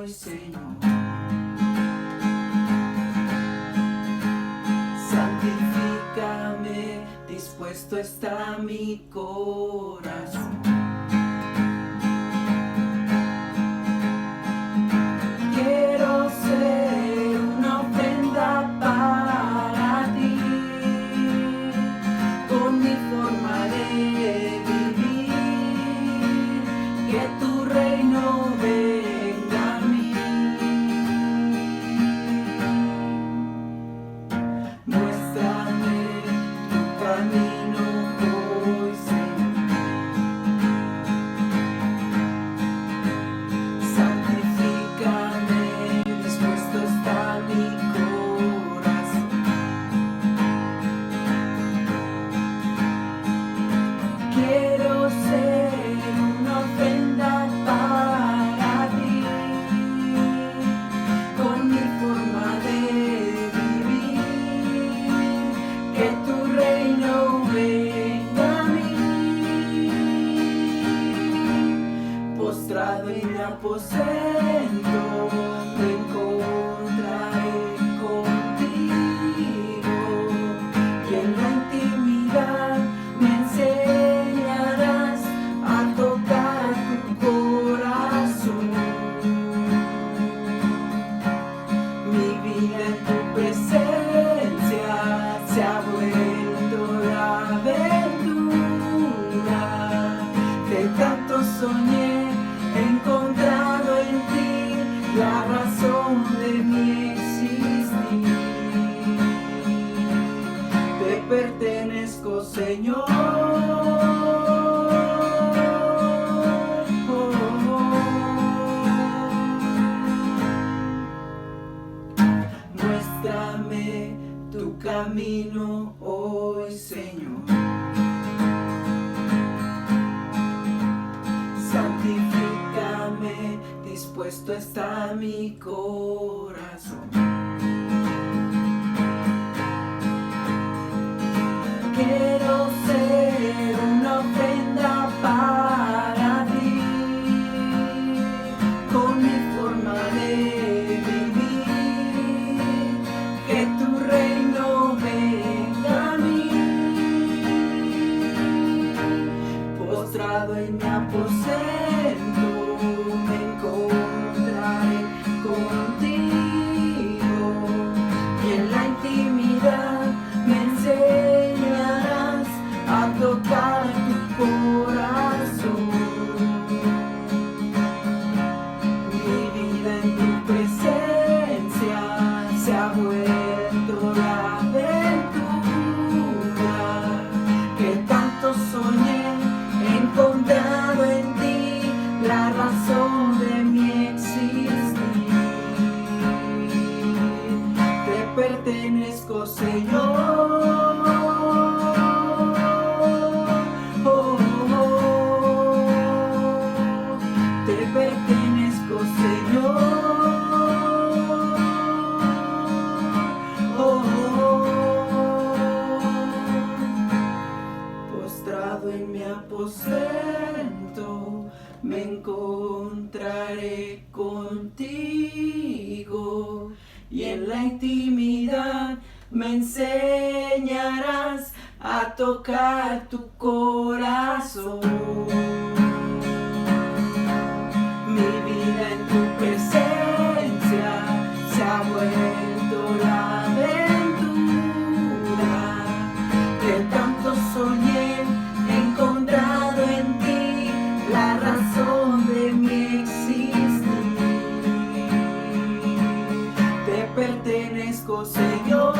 hoy, Señor. Santifícame, dispuesto está mi corazón. Quiero ser una ofrenda para ti, con mi forma de vivir, que tu reino venga a mí. Muéstrame tu camino hoy, Señor. Santifícame, dispuesto está mi corazón. Quiero ser una ofrenda para ti, con mi forma de vivir, que tu reino venga a mí. Postrado en mi aposento, me encontraré contigo, y en la intimidad me enseñarás a tocar tu corazón. Mi vida en tu presencia se ha vuelto la aventura que tanto soñé. He encontrado en ti la razón de mi existir. Te pertenezco, Señor. Muéstrame tu camino hoy, Señor. Santifícame, dispuesto está mi corazón. Quiero ser una ofrenda para ti, con mi forma de vivir, que tu reino venga a mí. Postrado en mi aposento, me encontraré contigo, y en la intimidad me enseñarás a tocar tu corazón. Mi vida en tu presencia se ha vuelto la aventura que tanto soñé. He encontrado en ti la razón de mi existir. Te pertenezco, Señor. Te pertenezco, Señor. Postrado en mi aposento, me encontraré contigo, y en la intimidad me enseñarás a tocar tu corazón. Mi vida en tu presencia se ha vuelto la aventura que tanto soñé. He encontrado en ti la razón de mi existir. Te pertenezco, Señor.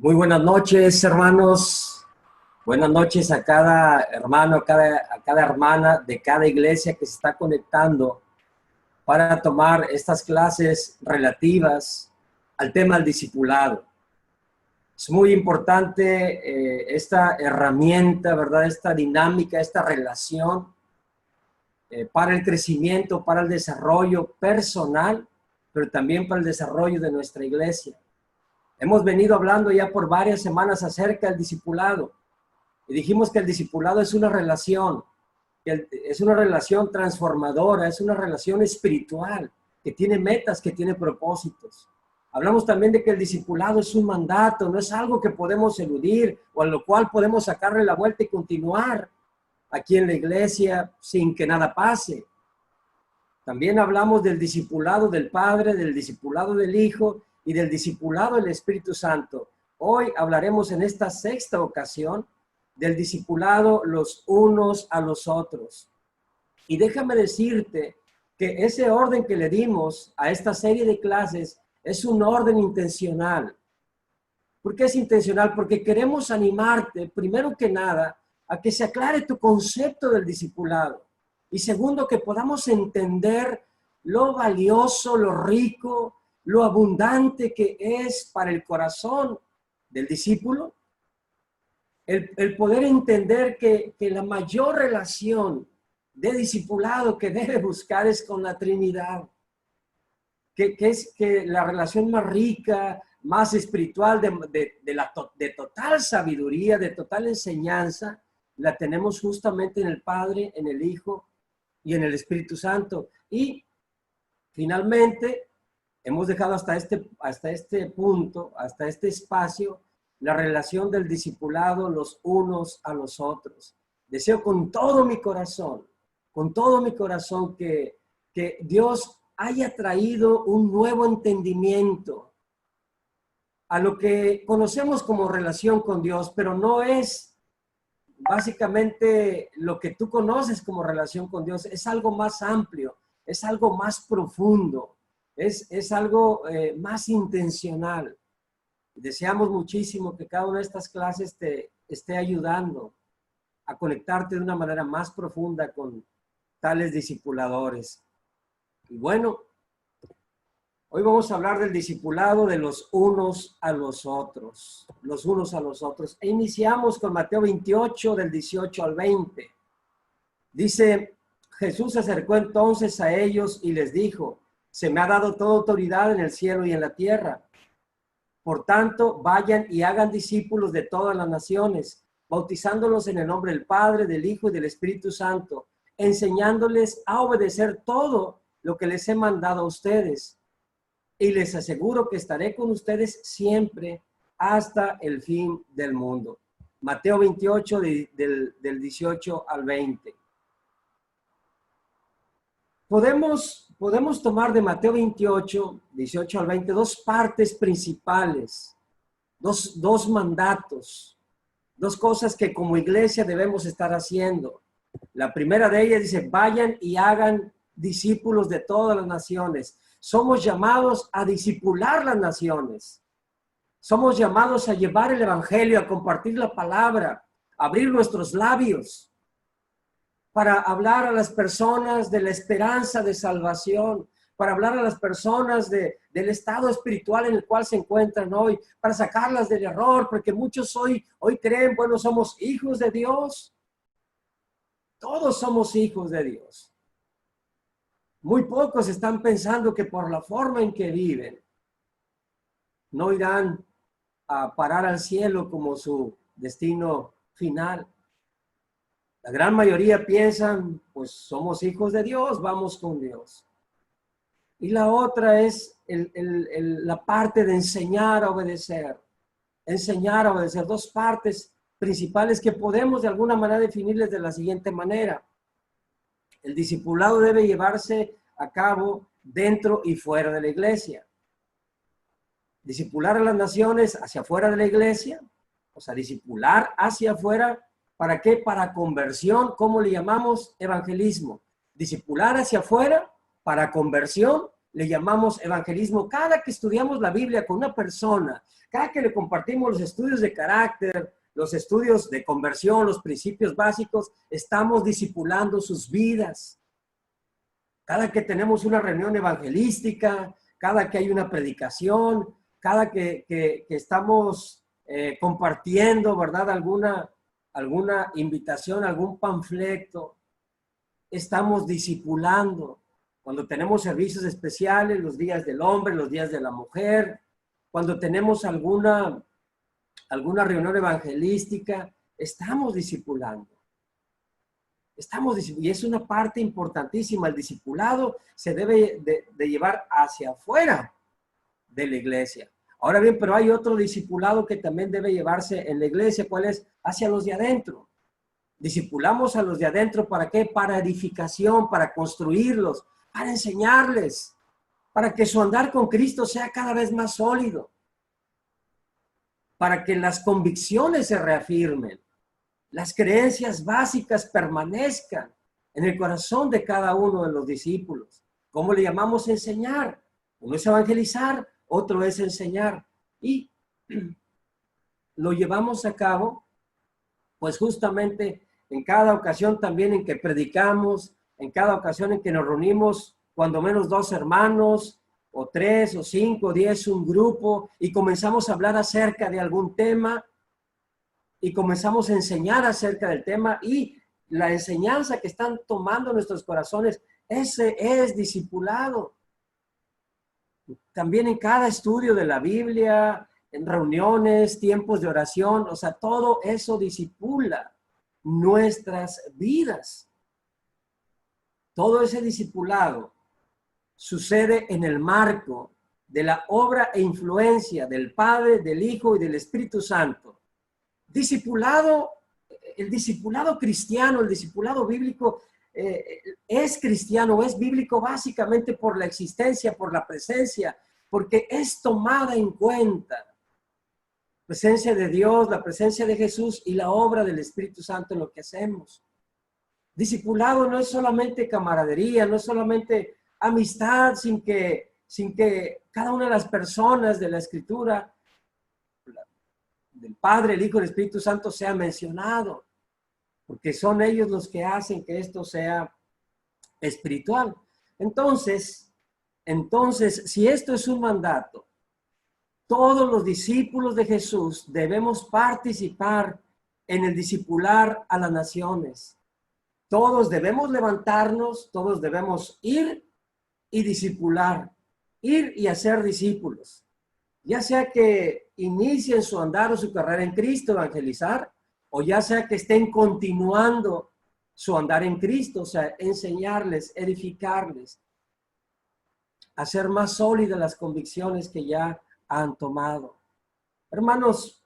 Muy buenas noches, hermanos. Buenas noches a cada hermano, a cada hermana de cada iglesia que se está conectando para tomar estas clases relativas al tema del discipulado. Es muy importante esta herramienta, ¿verdad? Esta dinámica, esta relación para el crecimiento, para el desarrollo personal, pero también para el desarrollo de nuestra iglesia. Hemos venido hablando ya por varias semanas acerca del discipulado y dijimos que el discipulado es una relación transformadora, es una relación espiritual que tiene metas, que tiene propósitos. Hablamos también de que el discipulado es un mandato, no es algo que podemos eludir o a lo cual podemos sacarle la vuelta y continuar aquí en la iglesia sin que nada pase. También hablamos del discipulado del Padre, del discipulado del Hijo y del discipulado del Espíritu Santo. Hoy hablaremos en esta sexta ocasión del discipulado los unos a los otros. Y déjame decirte que ese orden que le dimos a esta serie de clases es un orden intencional. ¿Por qué es intencional? Porque queremos animarte, primero que nada, a que se aclare tu concepto del discipulado. Y segundo, que podamos entender lo valioso, lo rico, lo abundante que es para el corazón del discípulo. El poder entender que la mayor relación de discipulado que debe buscar es con la Trinidad. Que la relación más rica, más espiritual, de total sabiduría, de total enseñanza, la tenemos justamente en el Padre, en el Hijo y en el Espíritu Santo. Y finalmente hemos dejado hasta este punto, hasta este espacio, la relación del discipulado los unos a los otros. Deseo con todo mi corazón que Dios haya traído un nuevo entendimiento a lo que conocemos como relación con Dios, pero no es básicamente lo que tú conoces como relación con Dios, es algo más amplio, es algo más profundo, es algo más intencional. Deseamos muchísimo que cada una de estas clases te esté ayudando a conectarte de una manera más profunda con tales discipuladores. Y bueno, hoy vamos a hablar del discipulado de los unos a los otros. Los unos a los otros. E iniciamos con Mateo 28, del 18 al 20. Dice, Jesús se acercó entonces a ellos y les dijo, se me ha dado toda autoridad en el cielo y en la tierra. Por tanto, vayan y hagan discípulos de todas las naciones, bautizándolos en el nombre del Padre, del Hijo y del Espíritu Santo, enseñándoles a obedecer todo lo que les he mandado a ustedes. Y les aseguro que estaré con ustedes siempre hasta el fin del mundo. Mateo 28, del 18 al 20. Podemos tomar de Mateo 28, 18 al 20, dos partes principales, dos mandatos, dos cosas que como iglesia debemos estar haciendo. La primera de ellas dice, vayan y hagan discípulos de todas las naciones. Somos llamados a discipular las naciones. Somos llamados a llevar el evangelio, a compartir la palabra, a abrir nuestros labios para hablar a las personas de la esperanza de salvación, para hablar a las personas del estado espiritual en el cual se encuentran hoy, para sacarlas del error, porque muchos hoy creen, bueno, somos hijos de Dios. Todos somos hijos de Dios. Muy pocos están pensando que por la forma en que viven, no irán a parar al cielo como su destino final. La gran mayoría piensan, pues somos hijos de Dios, vamos con Dios. Y la otra es la parte de enseñar a obedecer. Enseñar a obedecer, dos partes principales que podemos de alguna manera definirles de la siguiente manera. El discipulado debe llevarse a cabo dentro y fuera de la iglesia. Discipular a las naciones hacia afuera de la iglesia, o sea, discipular hacia afuera. ¿Para qué? Para conversión, ¿cómo le llamamos? Evangelismo. Discipular hacia afuera, para conversión, le llamamos evangelismo. Cada que estudiamos la Biblia con una persona, cada que le compartimos los estudios de carácter, los estudios de conversión, los principios básicos, estamos discipulando sus vidas. Cada que tenemos una reunión evangelística, cada que hay una predicación, cada que estamos compartiendo, ¿verdad? Alguna invitación, algún panfleto, estamos discipulando. Cuando tenemos servicios especiales, los días del hombre, los días de la mujer, cuando tenemos alguna reunión evangelística, estamos discipulando. Y es una parte importantísima. El discipulado se debe de llevar hacia afuera de la iglesia. Ahora bien, pero hay otro discipulado que también debe llevarse en la iglesia. ¿Cuál es? Hacia los de adentro. Discipulamos a los de adentro, ¿para qué? Para edificación, para construirlos, para enseñarles, para que su andar con Cristo sea cada vez más sólido, para que las convicciones se reafirmen, las creencias básicas permanezcan en el corazón de cada uno de los discípulos. ¿Cómo le llamamos? Enseñar. Uno es evangelizar, otro es enseñar. Y lo llevamos a cabo, pues justamente en cada ocasión también en que predicamos, en cada ocasión en que nos reunimos, cuando menos 2 hermanos, o 3, o 5, o 10, un grupo, y comenzamos a hablar acerca de algún tema, y comenzamos a enseñar acerca del tema, y la enseñanza que están tomando nuestros corazones, ese es discipulado. También en cada estudio de la Biblia, en reuniones, tiempos de oración, o sea, todo eso discipula nuestras vidas. Todo ese discipulado sucede en el marco de la obra e influencia del Padre, del Hijo y del Espíritu Santo. Discipulado, el discipulado cristiano, el discipulado bíblico, es cristiano, es bíblico básicamente por la existencia, por la presencia, porque es tomada en cuenta. La presencia de Dios, la presencia de Jesús y la obra del Espíritu Santo en lo que hacemos. Discipulado no es solamente camaradería, no es solamente amistad sin que cada una de las personas de la Escritura, del Padre, el Hijo y el Espíritu Santo sea mencionado, porque son ellos los que hacen que esto sea espiritual. Entonces, si esto es un mandato, todos los discípulos de Jesús debemos participar en el discipular a las naciones. Todos debemos levantarnos, todos debemos ir y discipular, ir y hacer discípulos. Ya sea que inicien su andar o su carrera en Cristo, evangelizar, o ya sea que estén continuando su andar en Cristo, o sea, enseñarles, edificarles, hacer más sólidas las convicciones que ya han tomado. Hermanos,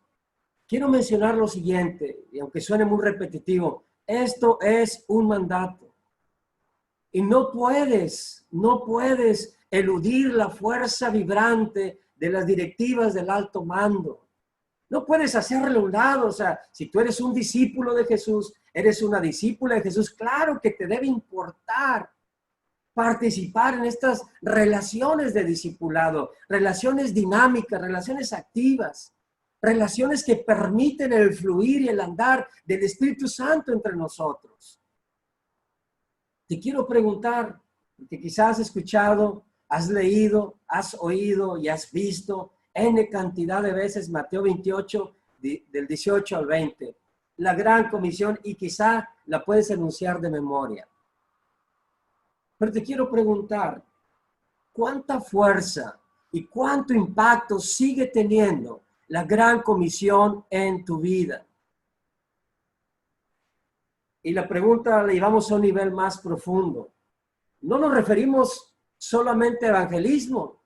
quiero mencionar lo siguiente, y aunque suene muy repetitivo, esto es un mandato. Y no puedes eludir la fuerza vibrante de las directivas del alto mando. No puedes hacerle a un lado. O sea, si tú eres un discípulo de Jesús, eres una discípula de Jesús, claro que te debe importar participar en estas relaciones de discipulado, relaciones dinámicas, relaciones activas, relaciones que permiten el fluir y el andar del Espíritu Santo entre nosotros. Te quiero preguntar, porque quizás has escuchado, has leído, has oído y has visto N cantidad de veces Mateo 28, del 18 al 20, la gran comisión, y quizá la puedes enunciar de memoria. Pero te quiero preguntar, ¿cuánta fuerza y cuánto impacto sigue teniendo la gran comisión en tu vida? Y la pregunta la llevamos a un nivel más profundo. No nos referimos solamente a evangelismo.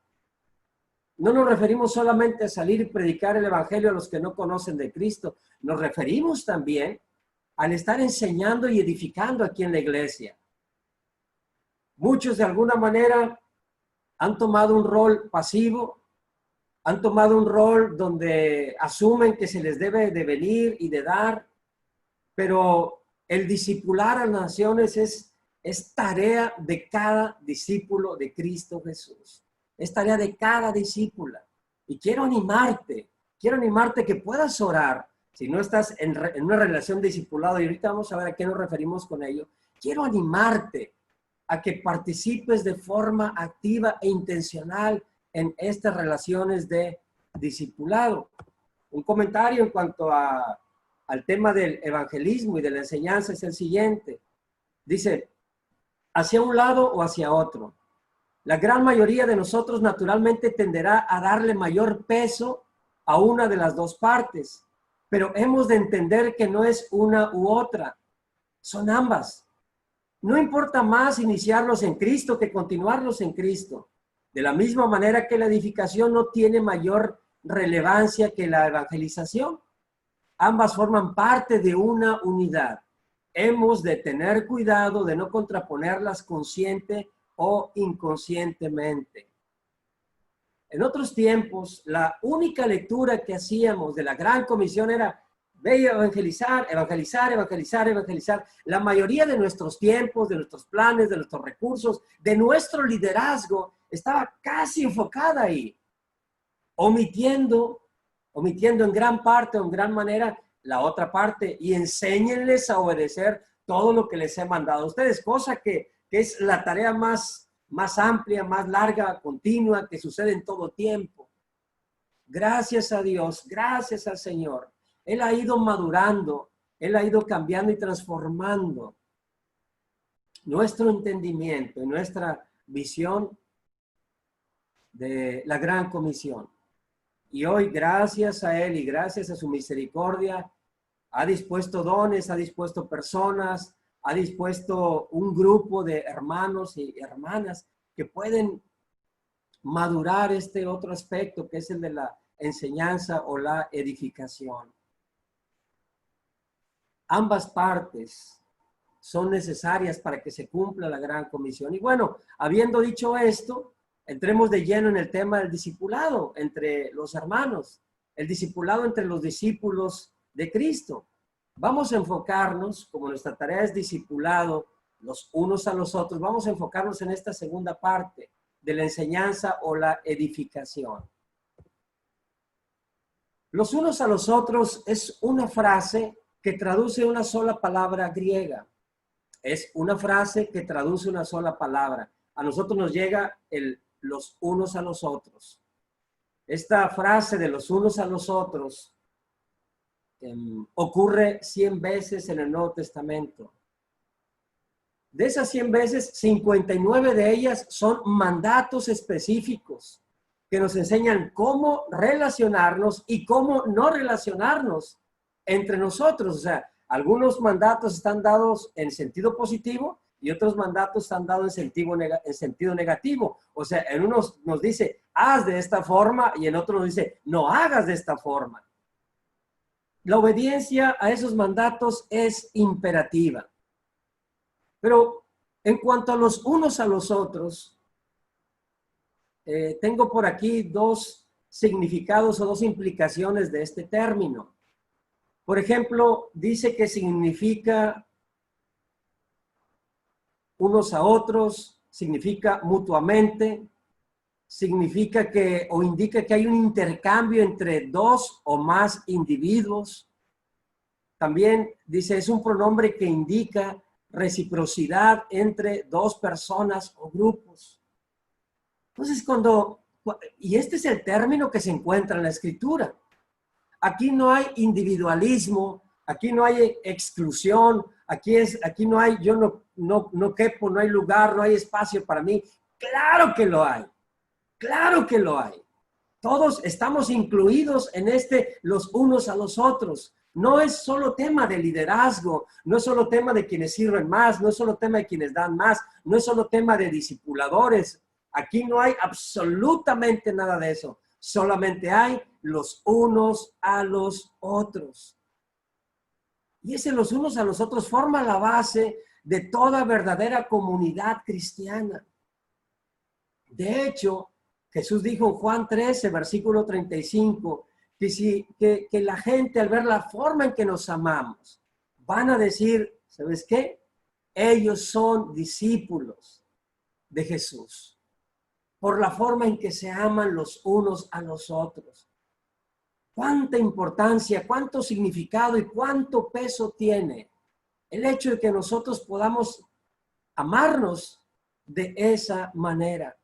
No nos referimos solamente a salir y predicar el evangelio a los que no conocen de Cristo. Nos referimos también al estar enseñando y edificando aquí en la iglesia. Muchos de alguna manera han tomado un rol pasivo, han tomado un rol donde asumen que se les debe de venir y de dar, pero el discipular a las naciones Es tarea de cada discípulo de Cristo Jesús. Es tarea de cada discípula. Y quiero animarte que puedas orar. Si no estás en una relación de discipulado, y ahorita vamos a ver a qué nos referimos con ello, quiero animarte a que participes de forma activa e intencional en estas relaciones de discipulado. Un comentario en cuanto al tema del evangelismo y de la enseñanza es el siguiente. Dice, hacia un lado o hacia otro. La gran mayoría de nosotros naturalmente tenderá a darle mayor peso a una de las dos partes, pero hemos de entender que no es una u otra, son ambas. No importa más iniciarlos en Cristo que continuarlos en Cristo. De la misma manera que la edificación no tiene mayor relevancia que la evangelización. Ambas forman parte de una unidad. Hemos de tener cuidado de no contraponerlas consciente o inconscientemente. En otros tiempos, la única lectura que hacíamos de la Gran Comisión era ve y evangelizar, evangelizar, evangelizar, evangelizar. La mayoría de nuestros tiempos, de nuestros planes, de nuestros recursos, de nuestro liderazgo, estaba casi enfocada ahí, omitiendo en gran parte o en gran manera la otra parte, y enséñenles a obedecer todo lo que les he mandado a ustedes, cosa que es la tarea más amplia, más larga, continua, que sucede en todo tiempo. Gracias a Dios, gracias al Señor. Él ha ido madurando, Él ha ido cambiando y transformando nuestro entendimiento y nuestra visión de la Gran Comisión. Y hoy, gracias a Él y gracias a su misericordia, ha dispuesto dones, ha dispuesto personas, ha dispuesto un grupo de hermanos y hermanas que pueden madurar este otro aspecto, que es el de la enseñanza o la edificación. Ambas partes son necesarias para que se cumpla la Gran Comisión. Y bueno, habiendo dicho esto, entremos de lleno en el tema del discipulado entre los hermanos, el discipulado entre los discípulos de Cristo. Vamos a enfocarnos, como nuestra tarea es discipulado los unos a los otros, vamos a enfocarnos en esta segunda parte de la enseñanza o la edificación. Los unos a los otros es una frase que traduce una sola palabra griega. Es una frase que traduce una sola palabra. A nosotros nos llega los unos a los otros. Esta frase de los unos a los otros ocurre 100 veces en el Nuevo Testamento. De esas 100 veces, 59 de ellas son mandatos específicos que nos enseñan cómo relacionarnos y cómo no relacionarnos entre nosotros. O sea, algunos mandatos están dados en sentido positivo y otros mandatos están dados en sentido negativo. O sea, en unos nos dice, haz de esta forma, y en otros nos dice, no hagas de esta forma. La obediencia a esos mandatos es imperativa. Pero en cuanto a los unos a los otros, tengo por aquí dos significados o dos implicaciones de este término. Por ejemplo, dice que significa unos a otros, significa mutuamente, significa que o indica que hay un intercambio entre dos o más individuos. También dice, es un pronombre que indica reciprocidad entre dos personas o grupos. Entonces, y este es el término que se encuentra en la Escritura. Aquí no hay individualismo, aquí no hay exclusión, aquí no hay, yo no quepo, no hay lugar, no hay espacio para mí. Claro que lo hay, claro que lo hay. Todos estamos incluidos en los unos a los otros. No es solo tema de liderazgo, no es solo tema de quienes sirven más, no es solo tema de quienes dan más, no es solo tema de discipuladores. Aquí no hay absolutamente nada de eso. Solamente hay los unos a los otros. Y ese los unos a los otros forma la base de toda verdadera comunidad cristiana. De hecho, Jesús dijo en Juan 13, versículo 35, que la gente al ver la forma en que nos amamos, van a decir, ¿sabes qué? Ellos son discípulos de Jesús por la forma en que se aman los unos a los otros. Cuánta importancia, cuánto significado y cuánto peso tiene el hecho de que nosotros podamos amarnos de esa manera.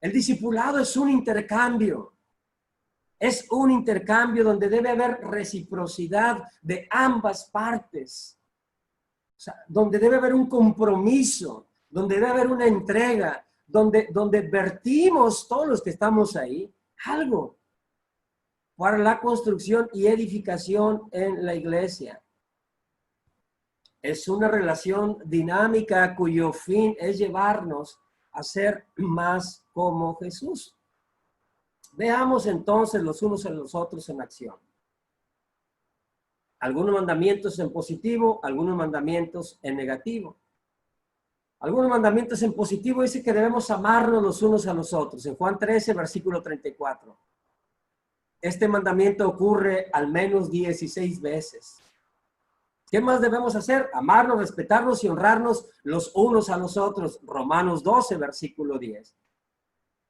El discipulado es un intercambio. Es un intercambio donde debe haber reciprocidad de ambas partes. O sea, donde debe haber un compromiso, donde debe haber una entrega, donde vertimos todos los que estamos ahí algo para la construcción y edificación en la iglesia. Es una relación dinámica cuyo fin es llevarnos a ser más como Jesús. Veamos entonces los unos a los otros en acción. Algunos mandamientos en positivo, algunos mandamientos en negativo. Algunos mandamientos en positivo dice que debemos amarnos los unos a los otros. En Juan 13, versículo 34. Este mandamiento ocurre al menos 16 veces. ¿Qué más debemos hacer? Amarnos, respetarnos y honrarnos los unos a los otros. Romanos 12, versículo 10.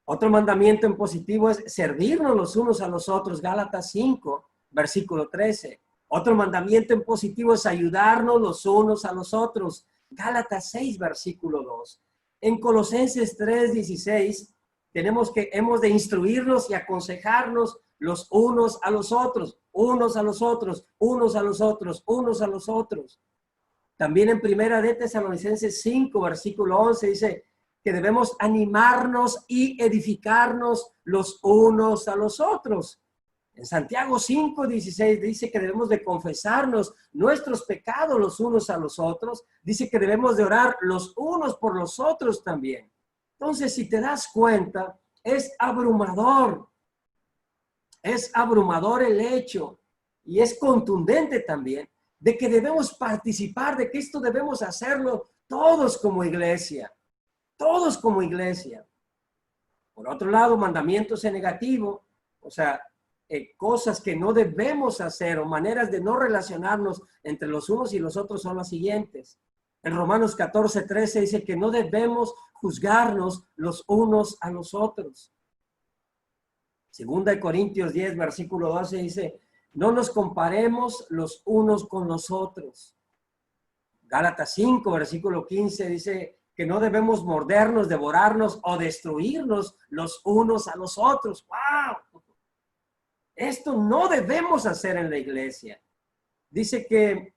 Otro mandamiento en positivo es servirnos los unos a los otros. Gálatas 5, versículo 13. Otro mandamiento en positivo es ayudarnos los unos a los otros. Gálatas 6, versículo 2. En Colosenses 3, 16, hemos de instruirnos y aconsejarnos los unos a los otros, unos a los otros, unos a los otros, unos a los otros. También en Primera de Tesalonicenses 5, versículo 11, dice que debemos animarnos y edificarnos los unos a los otros. En Santiago 5, 16 dice que debemos de confesarnos nuestros pecados los unos a los otros. Dice que debemos de orar los unos por los otros también. Entonces, si te das cuenta, es abrumador. Es abrumador el hecho y es contundente también de que debemos participar, de que esto debemos hacerlo todos como iglesia. Todos como iglesia. Por otro lado, mandamientos en negativo, o sea, cosas que no debemos hacer o maneras de no relacionarnos entre los unos y los otros son las siguientes. En Romanos 14, 13 dice que no debemos juzgarnos los unos a los otros. Segunda de Corintios 10, versículo 12 dice, no nos comparemos los unos con los otros. Gálatas 5, versículo 15 dice que no debemos mordernos, devorarnos o destruirnos los unos a los otros. ¡Wow! Esto no debemos hacer en la iglesia. Dice que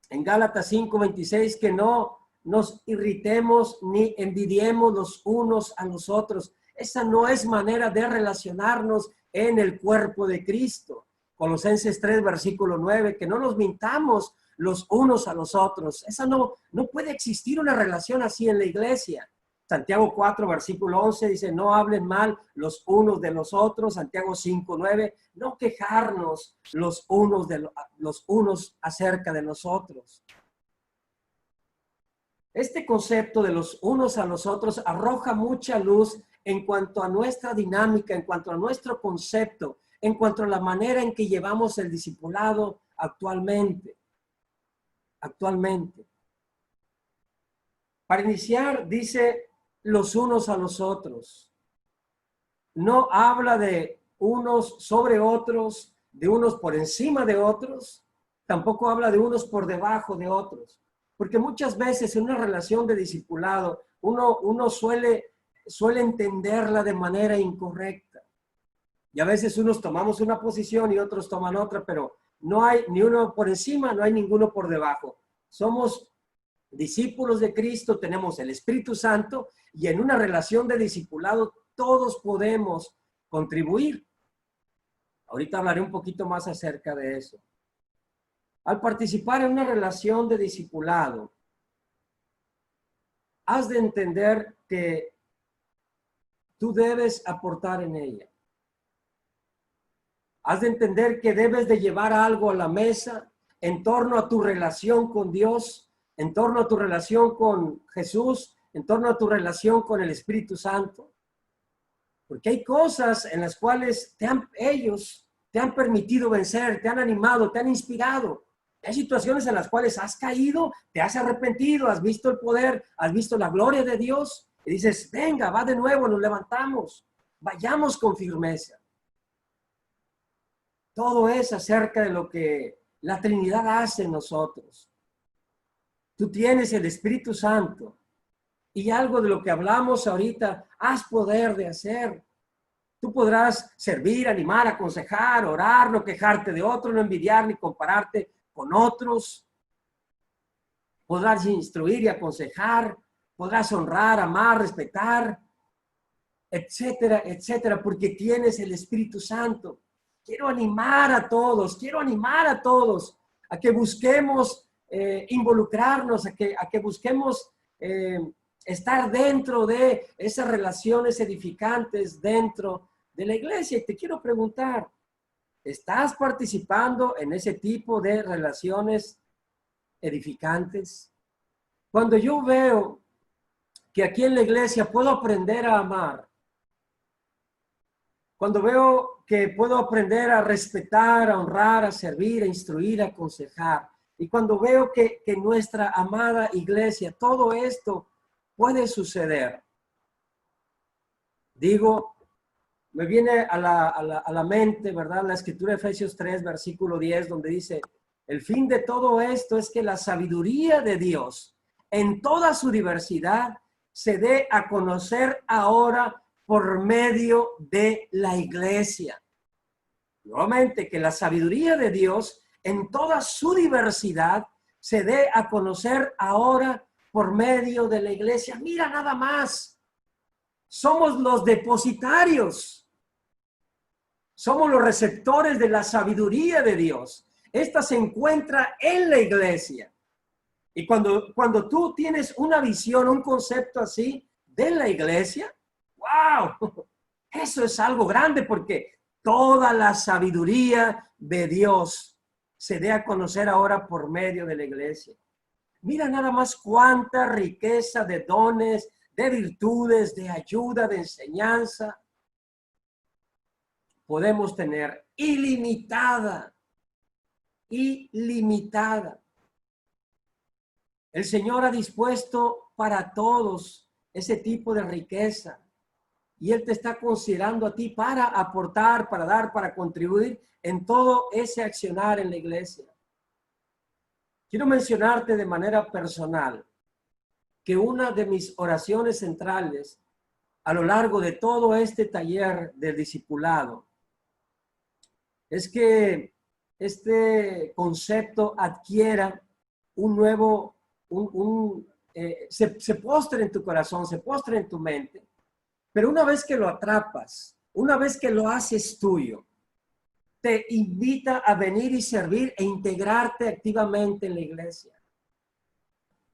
en Gálatas 5:26 que no nos irritemos ni envidiemos los unos a los otros. Esa no es manera de relacionarnos en el cuerpo de Cristo. Colosenses 3, versículo 9, que no nos mintamos los unos a los otros. Esa no puede existir una relación así en la iglesia. Santiago 4, versículo 11 dice, no hablen mal los unos de los otros. Santiago 5, 9, no quejarnos los unos acerca de los otros. Este concepto de los unos a los otros arroja mucha luz en cuanto a nuestra dinámica, en cuanto a nuestro concepto, en cuanto a la manera en que llevamos el discipulado actualmente. Para iniciar, dice los unos a los otros. No habla de unos sobre otros, de unos por encima de otros, tampoco habla de unos por debajo de otros. Porque muchas veces en una relación de discipulado, uno suele entenderla de manera incorrecta. Y a veces unos tomamos una posición y otros toman otra, pero no hay ni uno por encima, no hay ninguno por debajo. Somos discípulos de Cristo, tenemos el Espíritu Santo y en una relación de discipulado todos podemos contribuir. Ahorita hablaré un poquito más acerca de eso. Al participar en una relación de discipulado, has de entender que tú debes aportar en ella. Has de entender que debes de llevar algo a la mesa en torno a tu relación con Dios, en torno a tu relación con Jesús, en torno a tu relación con el Espíritu Santo. Porque hay cosas en las cuales ellos te han permitido vencer, te han animado, te han inspirado. Hay situaciones en las cuales has caído, te has arrepentido, has visto el poder, has visto la gloria de Dios y dices, venga, va de nuevo, nos levantamos, vayamos con firmeza. Todo es acerca de lo que la Trinidad hace en nosotros. Tú tienes el Espíritu Santo y algo de lo que hablamos ahorita, has poder de hacer. Tú podrás servir, animar, aconsejar, orar, no quejarte de otro, no envidiar ni compararte con otros. Podrás instruir y aconsejar, podrás honrar, amar, respetar, etcétera, etcétera, porque tienes el Espíritu Santo. Quiero animar a todos a que busquemos involucrarnos, a que busquemos estar dentro de esas relaciones edificantes dentro de la iglesia. Y te quiero preguntar, ¿estás participando en ese tipo de relaciones edificantes? Cuando yo veo que aquí en la iglesia puedo aprender a amar, cuando veo que puedo aprender a respetar, a honrar, a servir, a instruir, a aconsejar, y cuando veo que nuestra amada iglesia, todo esto puede suceder, digo, me viene a la mente, ¿verdad? La escritura de Efesios 3, versículo 10, donde dice, el fin de todo esto es que la sabiduría de Dios, en toda su diversidad, se dé a conocer ahora por medio de la iglesia. Nuevamente, que la sabiduría de Dios, en toda su diversidad, se dé a conocer ahora por medio de la iglesia. Mira nada más, somos los depositarios, somos los receptores de la sabiduría de Dios. Esta se encuentra en la iglesia. Y cuando tú tienes una visión, un concepto así de la iglesia, ¡wow! Eso es algo grande porque toda la sabiduría de Dios se dé a conocer ahora por medio de la iglesia. Mira nada más cuánta riqueza de dones, de virtudes, de ayuda, de enseñanza podemos tener ilimitada. Ilimitada. El Señor ha dispuesto para todos ese tipo de riqueza y Él te está considerando a ti para aportar, para dar, para contribuir en todo ese accionar en la iglesia. Quiero mencionarte de manera personal que una de mis oraciones centrales a lo largo de todo este taller del discipulado es que este concepto adquiera un nuevo, se postre en tu corazón, se postre en tu mente, pero una vez que lo atrapas, una vez que lo haces tuyo, te invita a venir y servir e integrarte activamente en la iglesia.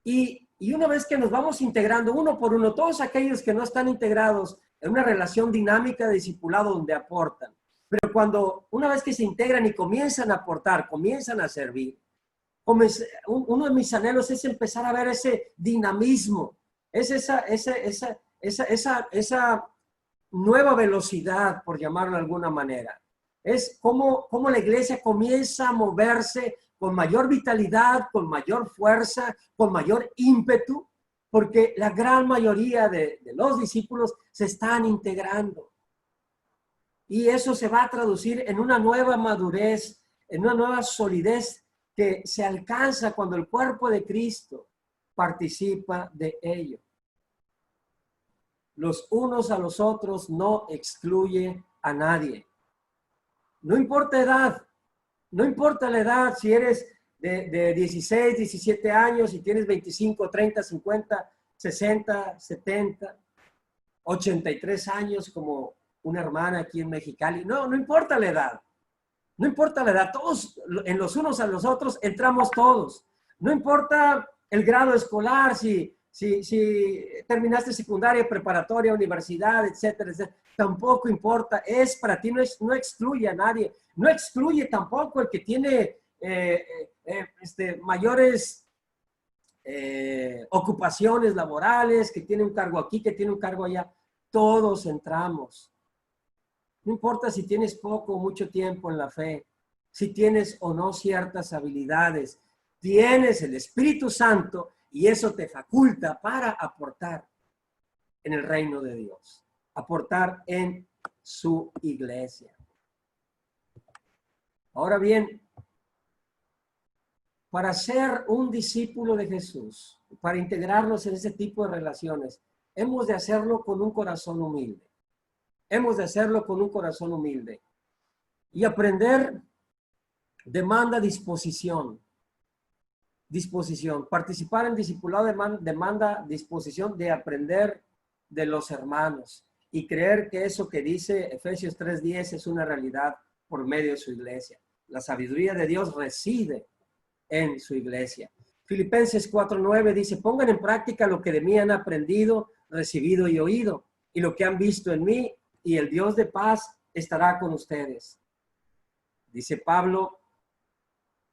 Y una vez que nos vamos integrando uno por uno, todos aquellos que no están integrados en una relación dinámica de discipulado donde aportan, pero una vez que se integran y comienzan a aportar, comienzan a servir, uno de mis anhelos es empezar a ver ese dinamismo, es esa nueva velocidad, por llamarlo de alguna manera. Es como la iglesia comienza a moverse con mayor vitalidad, con mayor fuerza, con mayor ímpetu, porque la gran mayoría de los discípulos se están integrando. Y eso se va a traducir en una nueva madurez, en una nueva solidez que se alcanza cuando el cuerpo de Cristo participa de ello. Los unos a los otros no excluye a nadie. No importa edad, no importa la edad, si eres de 16, 17 años, si tienes 25, 30, 50, 60, 70, 83 años como una hermana aquí en Mexicali. No importa la edad. No importa la edad. Todos, en los unos a los otros, entramos todos. No importa el grado escolar, si terminaste secundaria, preparatoria, universidad, etcétera, etcétera. Tampoco importa. Es para ti, no excluye a nadie. No excluye tampoco el que tiene mayores ocupaciones laborales, que tiene un cargo aquí, que tiene un cargo allá. Todos entramos. No importa si tienes poco o mucho tiempo en la fe, si tienes o no ciertas habilidades, tienes el Espíritu Santo y eso te faculta para aportar en el reino de Dios, aportar en su iglesia. Ahora bien, para ser un discípulo de Jesús, para integrarnos en ese tipo de relaciones, hemos de hacerlo con un corazón humilde. Hemos de hacerlo con un corazón humilde. Y aprender demanda disposición. Disposición. Participar en discipulado demanda disposición de aprender de los hermanos y creer que eso que dice Efesios 3:10 es una realidad por medio de su iglesia. La sabiduría de Dios reside en su iglesia. Filipenses 4:9 dice, pongan en práctica lo que de mí han aprendido, recibido y oído, y lo que han visto en mí, y el Dios de paz estará con ustedes. Dice Pablo,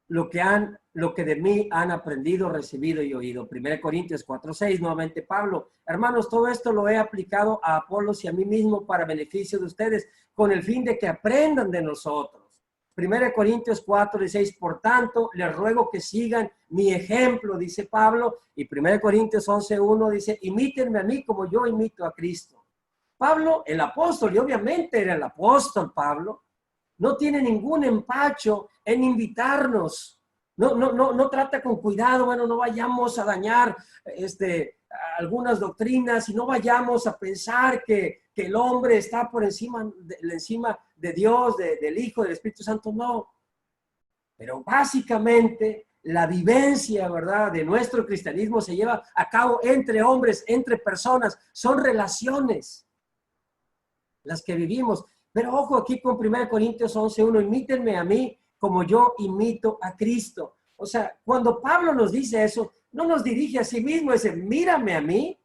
lo que de mí han aprendido, recibido y oído. 1 Corintios 4:6, nuevamente Pablo, hermanos, todo esto lo he aplicado a Apolos y a mí mismo para beneficio de ustedes, con el fin de que aprendan de nosotros. 1 Corintios 4:16, por tanto, les ruego que sigan mi ejemplo, dice Pablo, y 1 Corintios 11:1 dice, imítenme a mí como yo imito a Cristo. Pablo, el apóstol, y obviamente era el apóstol Pablo, no tiene ningún empacho en invitarnos. No trata con cuidado, bueno, no vayamos a dañar algunas doctrinas y no vayamos a pensar que el hombre está por encima de Dios, del Hijo, del Espíritu Santo, no. Pero básicamente la vivencia, ¿verdad?, de nuestro cristianismo se lleva a cabo entre hombres, entre personas, son relaciones las que vivimos. Pero ojo aquí con 1 Corintios 11:1, imítenme a mí como yo imito a Cristo. O sea, cuando Pablo nos dice eso, no nos dirige a sí mismo, dice, mírame a mí,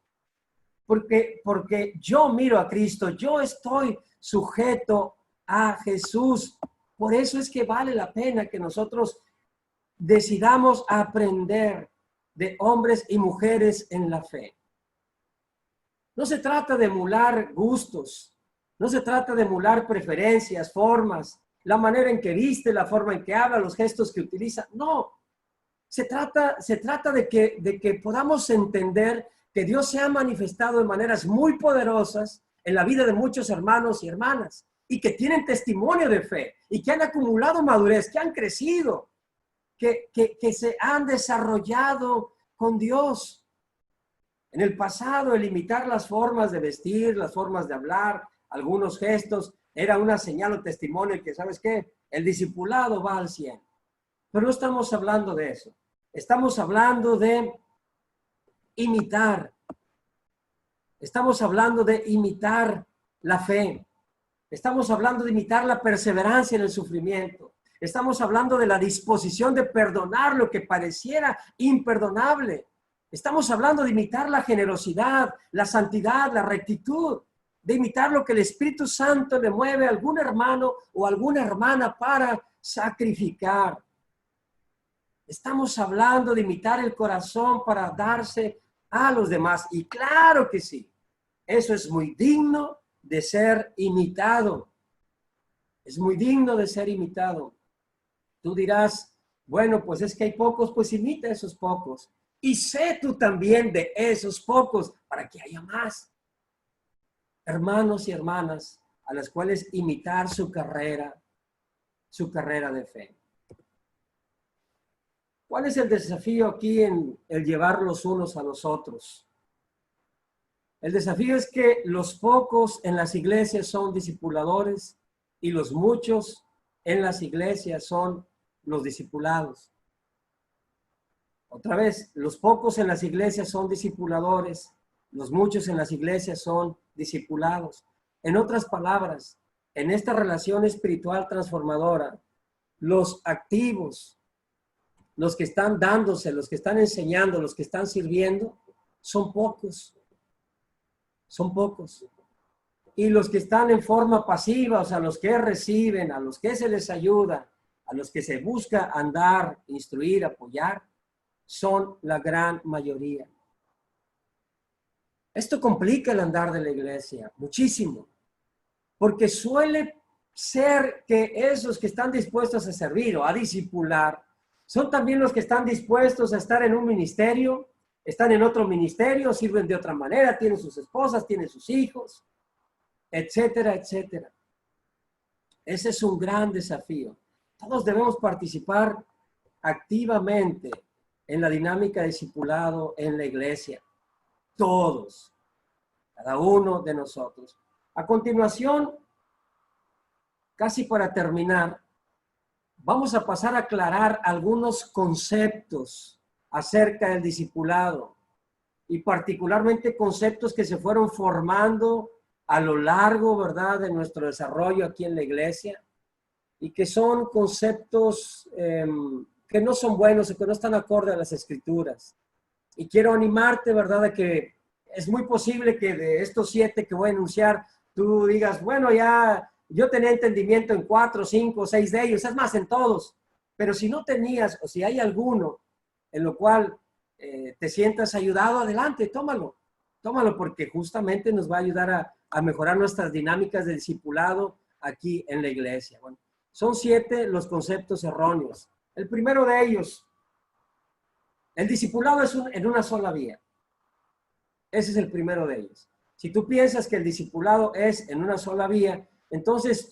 porque yo miro a Cristo, yo estoy sujeto a Jesús. Por eso es que vale la pena que nosotros decidamos aprender de hombres y mujeres en la fe. No se trata de emular gustos, no se trata de emular preferencias, formas, la manera en que viste, la forma en que habla, los gestos que utiliza. No, se trata de que podamos entender que Dios se ha manifestado de maneras muy poderosas en la vida de muchos hermanos y hermanas y que tienen testimonio de fe y que han acumulado madurez, que han crecido, que se han desarrollado con Dios. En el pasado, el imitar las formas de vestir, las formas de hablar, algunos gestos, era una señal o testimonio que, ¿sabes qué? El discipulado va al 100. Pero no estamos hablando de eso. Estamos hablando de imitar. Estamos hablando de imitar la fe. Estamos hablando de imitar la perseverancia en el sufrimiento. Estamos hablando de la disposición de perdonar lo que pareciera imperdonable. Estamos hablando de imitar la generosidad, la santidad, la rectitud, de imitar lo que el Espíritu Santo le mueve a algún hermano o alguna hermana para sacrificar. Estamos hablando de imitar el corazón para darse a los demás. Y claro que sí, eso es muy digno de ser imitado. Es muy digno de ser imitado. Tú dirás, bueno, pues es que hay pocos, pues imita a esos pocos. Y sé tú también de esos pocos para que haya más hermanos y hermanas a las cuales imitar su carrera de fe. ¿Cuál es el desafío aquí en el llevar los unos a los otros? El desafío es que los pocos en las iglesias son discipuladores y los muchos en las iglesias son los discipulados. Otra vez, los pocos en las iglesias son discipuladores, los muchos en las iglesias son discipulados. En otras palabras, en esta relación espiritual transformadora, los activos, los que están dándose, los que están enseñando, los que están sirviendo, son pocos. Son pocos. Y los que están en forma pasiva, o sea, los que reciben, a los que se les ayuda, a los que se busca andar, instruir, apoyar, son la gran mayoría. Esto complica el andar de la iglesia muchísimo, porque suele ser que esos que están dispuestos a servir o a discipular Son también los que están dispuestos a estar en un ministerio, están en otro ministerio, sirven de otra manera, tienen sus esposas, tienen sus hijos, etcétera, etcétera. Ese es un gran desafío. Todos debemos participar activamente en la dinámica de discipulado en la iglesia. Todos, cada uno de nosotros. A continuación, casi para terminar, vamos a pasar a aclarar algunos conceptos acerca del discipulado y particularmente conceptos que se fueron formando a lo largo, ¿verdad?, de nuestro desarrollo aquí en la iglesia y que son conceptos que no son buenos o que no están acorde a las escrituras. Y quiero animarte, ¿verdad?, de que es muy posible que de estos 7 que voy a enunciar, tú digas, bueno, ya yo tenía entendimiento en 4, 5, 6 de ellos, es más, en todos. Pero si no tenías, o si hay alguno en lo cual te sientas ayudado, adelante, tómalo. Tómalo porque justamente nos va a ayudar a mejorar nuestras dinámicas de discipulado aquí en la iglesia. Bueno, son 7 los conceptos erróneos. El primero de ellos, el discipulado es en una sola vía. Ese es el primero de ellos. Si tú piensas que el discipulado es en una sola vía, entonces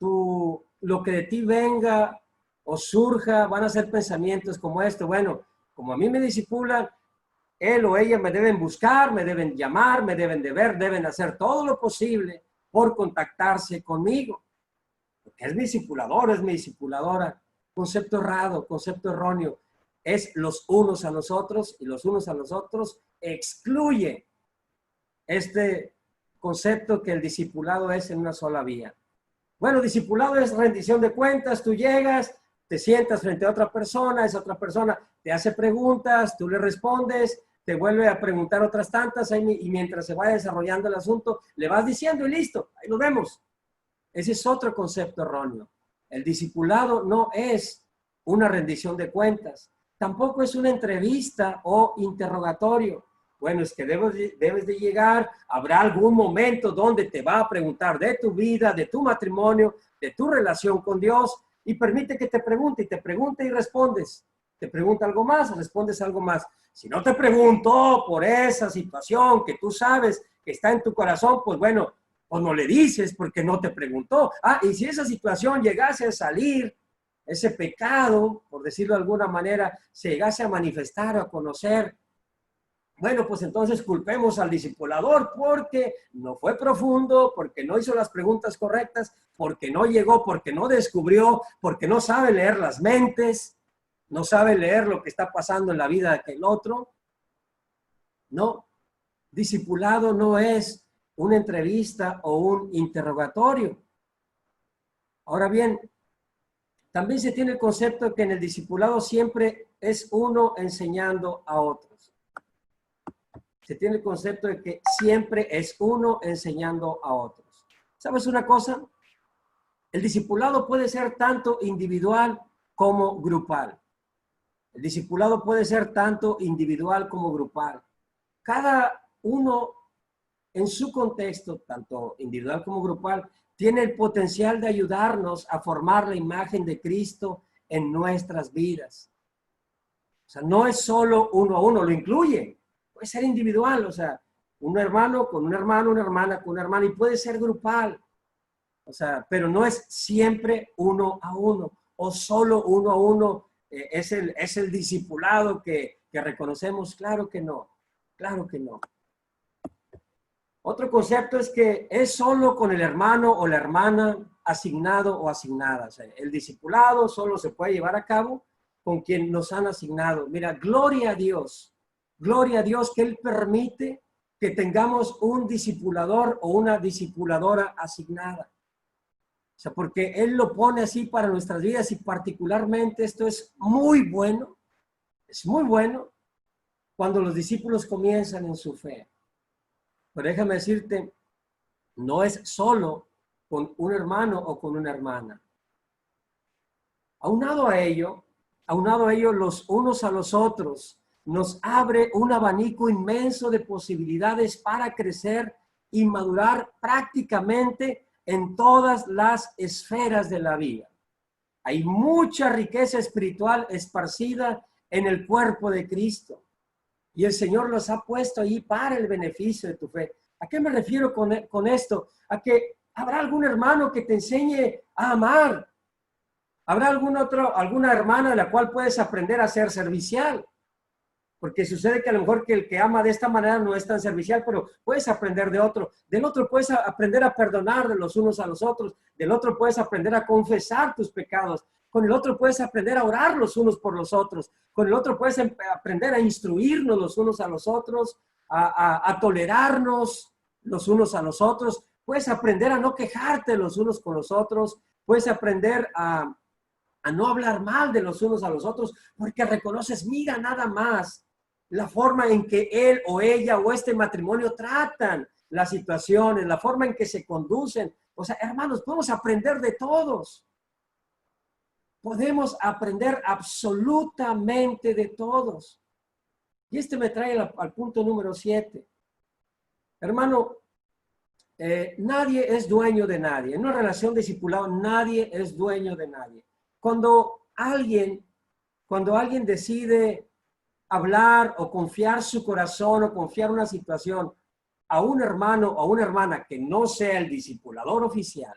lo que de ti venga o surja van a ser pensamientos como esto. Bueno, como a mí me discipulan, él o ella me deben buscar, me deben llamar, me deben de ver, deben hacer todo lo posible por contactarse conmigo. Porque es mi discipulador, es mi discipuladora. Concepto errado, concepto erróneo. Es los unos a los otros y los unos a los otros excluye este concepto que el discipulado es en una sola vía. Bueno, discipulado es rendición de cuentas. Tú llegas, te sientas frente a otra persona, esa otra persona te hace preguntas, tú le respondes, te vuelve a preguntar otras tantas y mientras se vaya desarrollando el asunto, le vas diciendo y listo, ahí lo vemos. Ese es otro concepto erróneo. El discipulado no es una rendición de cuentas, tampoco es una entrevista o interrogatorio. Bueno, es que debes de llegar, habrá algún momento donde te va a preguntar de tu vida, de tu matrimonio, de tu relación con Dios, y permite que te pregunte y respondes. Te pregunta algo más, respondes algo más. Si no te preguntó por esa situación que tú sabes que está en tu corazón, pues bueno, o no le dices porque no te preguntó. Y si esa situación llegase a salir, ese pecado, por decirlo de alguna manera, se llegase a manifestar o a conocer, bueno, pues entonces culpemos al discipulador porque no fue profundo, porque no hizo las preguntas correctas, porque no llegó, porque no descubrió, porque no sabe leer las mentes, no sabe leer lo que está pasando en la vida de aquel otro. No, discipulado no es una entrevista o un interrogatorio. Ahora bien, también se tiene el concepto que en el discipulado siempre es uno enseñando a otros. Se tiene el concepto de que siempre es uno enseñando a otros. ¿Sabes una cosa? El discipulado puede ser tanto individual como grupal. El discipulado puede ser tanto individual como grupal. Cada uno en su contexto, tanto individual como grupal, tiene el potencial de ayudarnos a formar la imagen de Cristo en nuestras vidas. O sea, no es solo uno a uno, lo incluye. Puede ser individual, o sea, un hermano con un hermano, una hermana con una hermana, y puede ser grupal. O sea, pero no es siempre uno a uno, o solo uno a uno es el discipulado que reconocemos. Claro que no, claro que no. Otro concepto es que es solo con el hermano o la hermana asignado o asignada. O sea, el discipulado solo se puede llevar a cabo con quien nos han asignado. Mira, gloria a Dios que Él permite que tengamos un discipulador o una discipuladora asignada. O sea, porque Él lo pone así para nuestras vidas y particularmente esto es muy bueno cuando los discípulos comienzan en su fe. Pero déjame decirte, no es solo con un hermano o con una hermana. Aunado a ello, los unos a los otros, nos abre un abanico inmenso de posibilidades para crecer y madurar prácticamente en todas las esferas de la vida. Hay mucha riqueza espiritual esparcida en el cuerpo de Cristo. Y el Señor los ha puesto ahí para el beneficio de tu fe. ¿A qué me refiero con esto? A que habrá algún hermano que te enseñe a amar. Habrá alguna hermana de la cual puedes aprender a ser servicial. Porque sucede que a lo mejor que el que ama de esta manera no es tan servicial, pero puedes aprender de otro. Del otro puedes aprender a perdonar de los unos a los otros. Del otro puedes aprender a confesar tus pecados. Con el otro puedes aprender a orar los unos por los otros. Con el otro puedes aprender a instruirnos los unos a los otros, a tolerarnos los unos a los otros. Puedes aprender a no quejarte los unos con los otros. Puedes aprender a no hablar mal de los unos a los otros, porque reconoces, mira nada más la forma en que él o ella o este matrimonio tratan las situaciones, la forma en que se conducen. O sea, hermanos, podemos aprender de todos. Podemos aprender absolutamente de todos. Y este me trae al punto número 7. Hermano, nadie es dueño de nadie. En una relación discipulado, nadie es dueño de nadie. Cuando alguien decide hablar o confiar su corazón o confiar una situación a un hermano o a una hermana que no sea el discipulador oficial,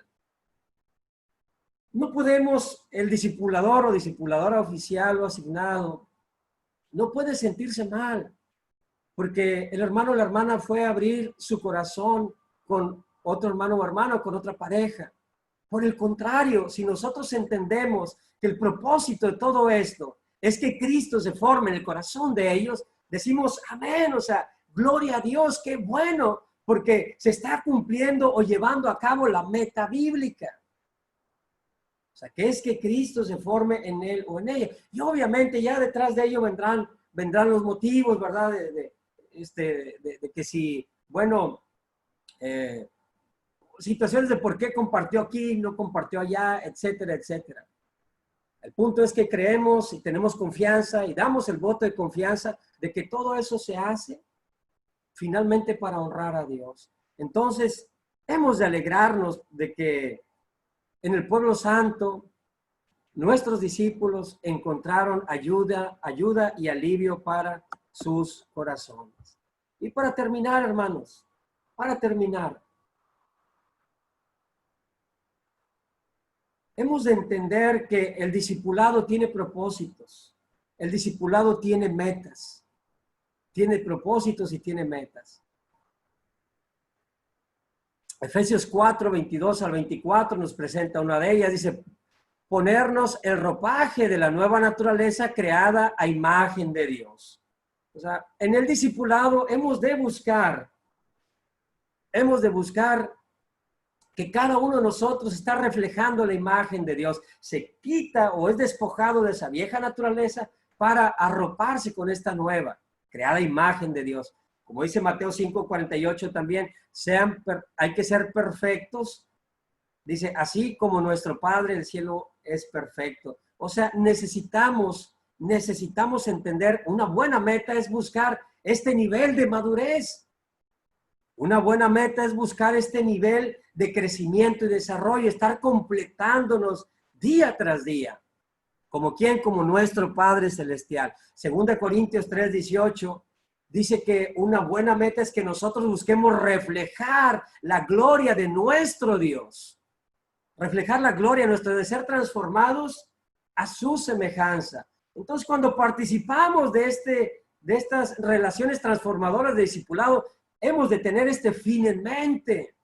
no podemos, el discipulador o discipuladora oficial o asignado, no puede sentirse mal, porque el hermano o la hermana fue a abrir su corazón con otro hermano o hermana, con otra pareja. Por el contrario, si nosotros entendemos que el propósito de todo esto es que Cristo se forme en el corazón de ellos, decimos amén, o sea, gloria a Dios, qué bueno, porque se está cumpliendo o llevando a cabo la meta bíblica. O sea, que es que Cristo se forme en él o en ella. Y obviamente ya detrás de ello vendrán los motivos, ¿verdad? De que si, bueno, situaciones de por qué compartió aquí, no compartió allá, etcétera, etcétera. El punto es que creemos y tenemos confianza y damos el voto de confianza de que todo eso se hace finalmente para honrar a Dios. Entonces, hemos de alegrarnos de que en el pueblo santo nuestros discípulos encontraron ayuda y alivio para sus corazones. Y para terminar, hermanos, hemos de entender que el discipulado tiene propósitos. El discipulado tiene metas. Tiene propósitos y tiene metas. Efesios 4, 22 al 24 nos presenta una de ellas. Dice, ponernos el ropaje de la nueva naturaleza creada a imagen de Dios. O sea, en el discipulado hemos de buscar que cada uno de nosotros está reflejando la imagen de Dios. Se quita o es despojado de esa vieja naturaleza para arroparse con esta nueva, creada imagen de Dios. Como dice Mateo 5:48 también, hay que ser perfectos. Dice, así como nuestro Padre del cielo es perfecto. O sea, necesitamos entender, una buena meta es buscar este nivel de madurez. Una buena meta es buscar este nivel de crecimiento y desarrollo, estar completándonos día tras día. ¿Como quién? Como nuestro Padre Celestial. 2 Corintios 3:18 dice que una buena meta es que nosotros busquemos reflejar la gloria de nuestro Dios. Reflejar la gloria nuestra, de ser transformados a su semejanza. Entonces, cuando participamos de estas relaciones transformadoras de discipulado, hemos de tener este fin en mente.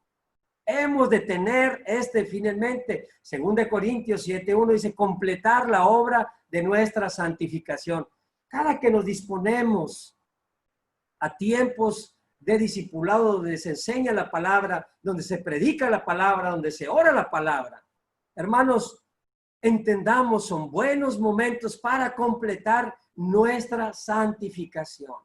Hemos de tener este fin en mente. 2 Corintios 7:1 dice, completar la obra de nuestra santificación. Cada que nos disponemos a tiempos de discipulado donde se enseña la palabra, donde se predica la palabra, donde se ora la palabra, hermanos, entendamos, son buenos momentos para completar nuestra santificación.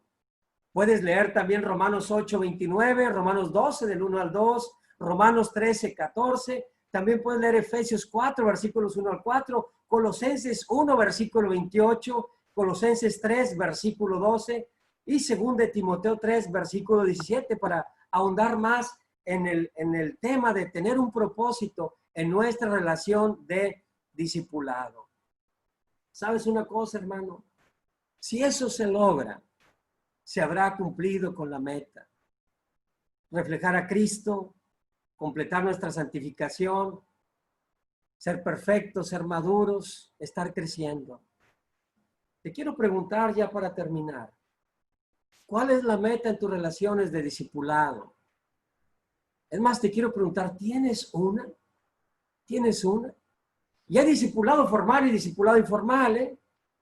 Puedes leer también Romanos 8:29, Romanos 12 del 1 al 2, Romanos 13:14. También puedes leer Efesios 4, versículos 1 al 4, Colosenses 1, versículo 28, Colosenses 3, versículo 12 y 2 de Timoteo 3, versículo 17, para ahondar más en el tema de tener un propósito en nuestra relación de discipulado. ¿Sabes una cosa, hermano? Si eso se logra, se habrá cumplido con la meta. Reflejar a Cristo, completar nuestra santificación, ser perfectos, ser maduros, estar creciendo. Te quiero preguntar ya para terminar, ¿cuál es la meta en tus relaciones de discipulado? Es más, te quiero preguntar, ¿tienes una? ¿Tienes una? Y hay discipulado formal y discipulado informal, ¿eh?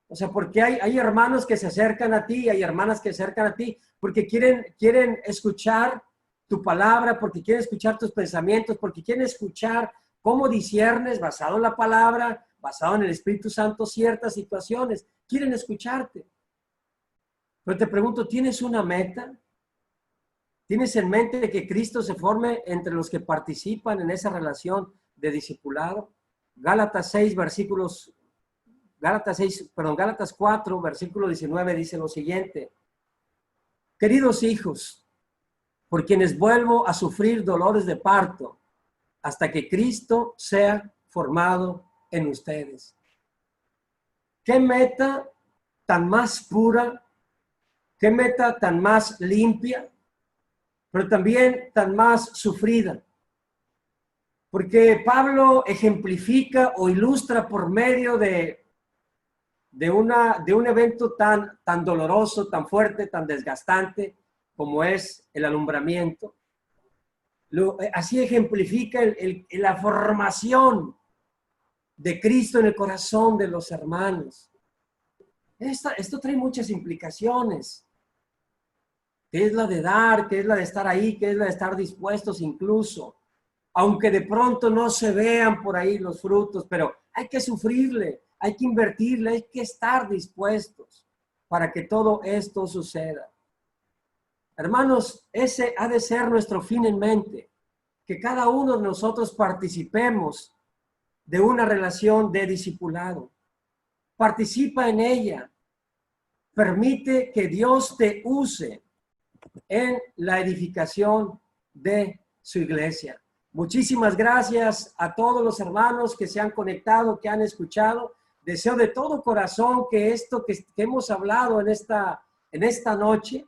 O sea, porque hay hermanos que se acercan a ti, hay hermanas que se acercan a ti, porque quieren escuchar tu palabra, porque quieren escuchar tus pensamientos, porque quieren escuchar cómo disciernes, basado en la palabra, basado en el Espíritu Santo, ciertas situaciones. Quieren escucharte. Pero te pregunto, ¿tienes una meta? ¿Tienes en mente que Cristo se forme entre los que participan en esa relación de discipulado? Gálatas 4, versículo 19 dice lo siguiente: queridos hijos, por quienes vuelvo a sufrir dolores de parto, hasta que Cristo sea formado en ustedes. ¿Qué meta tan más pura? ¿Qué meta tan más limpia? Pero también tan más sufrida. Porque Pablo ejemplifica o ilustra por medio de un evento tan doloroso, tan fuerte, tan desgastante como es el alumbramiento. Así ejemplifica la formación de Cristo en el corazón de los hermanos. Esto trae muchas implicaciones. ¿Qué es la de dar? ¿Qué es la de estar ahí? ¿Qué es la de estar dispuestos incluso? Aunque de pronto no se vean por ahí los frutos, pero hay que sufrirle, hay que invertirle, hay que estar dispuestos para que todo esto suceda. Hermanos, ese ha de ser nuestro fin en mente, que cada uno de nosotros participemos de una relación de discipulado. Participa en ella. Permite que Dios te use en la edificación de su iglesia. Muchísimas gracias a todos los hermanos que se han conectado, que han escuchado. Deseo de todo corazón que esto que hemos hablado en esta noche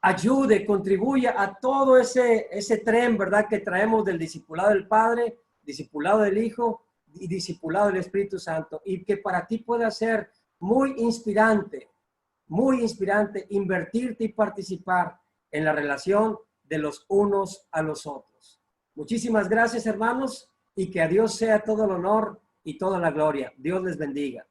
ayude, contribuya a todo ese tren, ¿verdad?, que traemos del discipulado del Padre, discipulado del Hijo y discipulado del Espíritu Santo, y que para ti pueda ser muy inspirante invertirte y participar en la relación de los unos a los otros. Muchísimas gracias, hermanos, y que a Dios sea todo el honor y toda la gloria. Dios les bendiga.